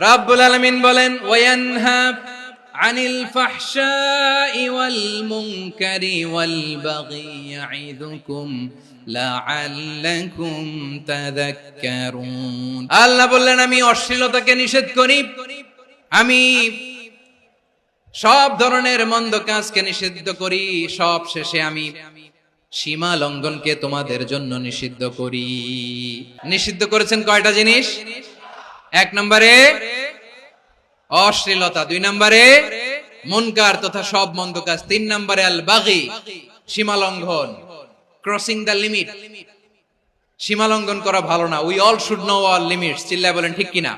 রাব্বুল আলামিন বলেন ওয়ায়ানহা আনিল ফাহশাই ওয়াল মুনকারি ওয়াল বাগি ইয়াইদুকুম লাআল্লাকুম তাযাক্কারুন। আল্লাহ বললেন আমি অশ্লীলতাকে নিষেধ করি, আমি সব ধরনের মন্দ কাজকে নিষিদ্ধ করি, সব শেষে আমি সীমা লঙ্ঘনকে তোমাদের জন্য নিষিদ্ধ করি। নিষিদ্ধ করেছেন কয়টা জিনিস? এক নম্বরে অশ্লীলতা, দুই নম্বরে মুনকার তথা সব মন্দ কাজ, তিন নম্বরে আল বাগি সীমা লঙ্ঘন, ক্রসিং দ্য লিমিট। সীমা লঙ্ঘন করা ভালো না। We all should know all limits. চিল্লায় বলেন ঠিক কিনা?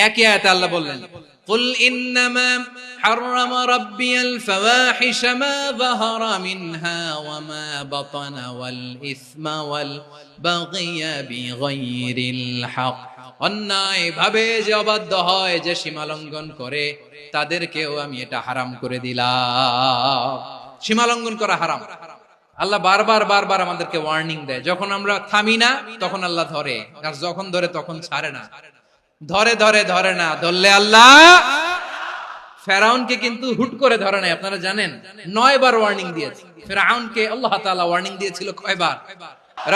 একই আয়াতে আল্লাহ বললেন কুল ইন্নামা হাররামা রাব্বিয়াল ফাওয়াহিশা মা যাহারা মিনহা ওয়া মা বাতানা ওয়াল ইসমা ওয়াল বাগিয়া বিগাইরিল হক। অন্যায় ভাবে যে অবাধ্য হয়, যে সীমা লঙ্ঘন করে, তাদেরকেও আমি এটা হারাম করে দিলাম। সীমা লঙ্ঘন করা হারাম। আল্লাহ বারবার বারবার আমাদেরকে ওয়ার্নিং দেয়। যখন আমরা থামি না তখন আল্লাহ ধরে, আর যখন ধরে তখন ছাড়ে না। ধরে ধরে ধরে না, ধরলে আল্লাহ ফেরাউনকে কিন্তু হুট করে ধরে নাই। আপনারা জানেন 9 বার ওয়ার্নিং দিয়েছে ফেরাউনকে। আল্লাহ তাআলা ওয়ার্নিং দিয়েছিল কয়বার?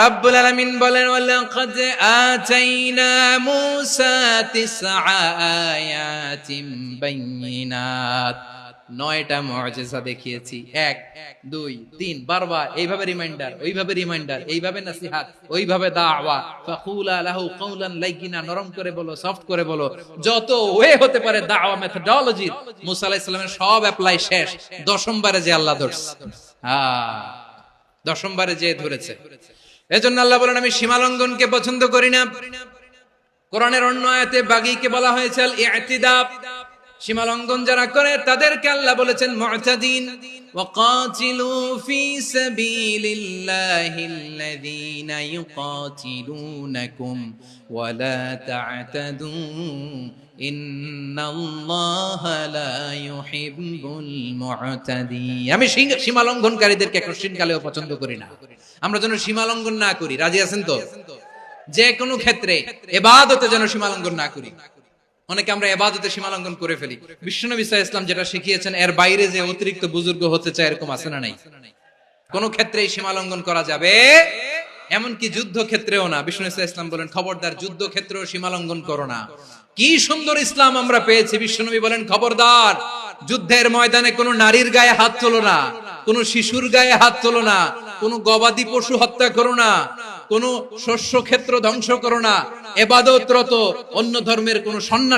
রাব্বুল আলামিন বলেন ওয়ালাকাদ আতাইনা মূসা 9 আয়াতিন বাইয়িনাত। 9টা মুআজিজা দেখিয়েছি। 1 2 3 বারবার এইভাবে রিমাইন্ডার, ওইভাবে রিমাইন্ডার, এইভাবে নসিহত, ওইভাবে দাওয়া। ফাকুলা লাহু কাওলান লাইয়িনা, নরম করে বলো, সফট করে বলো, যত ওয়ে হতে পারে দাওয়া মেথডোলজি। মুসা আলাইহিস সালামের সব অ্যাপ্লাই শেষ। 10ম বারে যে আল্লাহ ধরছে। 10ম বারে যে ধরেছে। এজন্য আল্লাহ বলেন আমি সীমা লঙ্ঘনকে পছন্দ করি না। কোরআনের অন্য আয়াতে বাগীকে বলা হয়েছে আল ইতিদা। সীমা লঙ্ঘন যারা করে তাদেরকে আল্লাহ বলেছেন মুতাদিন। ওয়াকাতিলু ফি সাবিলিল্লাহিল্লাযীনা ইউকাতিলুনাকুম ওয়া লা তা'তাদু ইন্নাল্লাহা লা ইউহিব্বুল মুতাদিন। আমি সীমা লঙ্ঘনকারীদেরকে কোশ্চিনকালেও পছন্দ করি না। আমরা যেন সীমা লঙ্ঘন না করি। রাজি আছেন তো? যে কোনো ক্ষেত্রে ইবাদতে যেন সীমা লঙ্ঘন না করি। অনেকে আমরা ইবাদতে সীমা লঙ্ঘন করে ফেলি। বিশ্বনবী সাল্লাল্লাহু আলাইহি ওয়াসাল্লাম যেটা শিখিয়েছেন এর বাইরে যে অতিরিক্ত বুজুর্গ হতে চায়, এরকম আছে না নাই? কোন ক্ষেত্রেই সীমা লঙ্ঘন করা যাবে, এমনকি যুদ্ধ ক্ষেত্রেও না। বিশ্বনবী সাল্লাল্লাহু আলাইহি ওয়াসাল্লাম বলেন খবরদার যুদ্ধ ক্ষেত্রেও সীমা লঙ্ঘন করো না। কি সুন্দর ইসলাম আমরা পেয়েছি। বিশ্বনবী বলেন খবরদার যুদ্ধের ময়দানে কোনো নারীর গায়ে হাত তোলো না, কোনো শিশুর গায়ে হাত তোলো না, কোনো গবাদি পশু হত্যা করো না, কোনো শস্য ক্ষেত্র ধ্বংস করো না। ইবাদতরত অন্য ধর্মের কোনো সন্ন্যাসী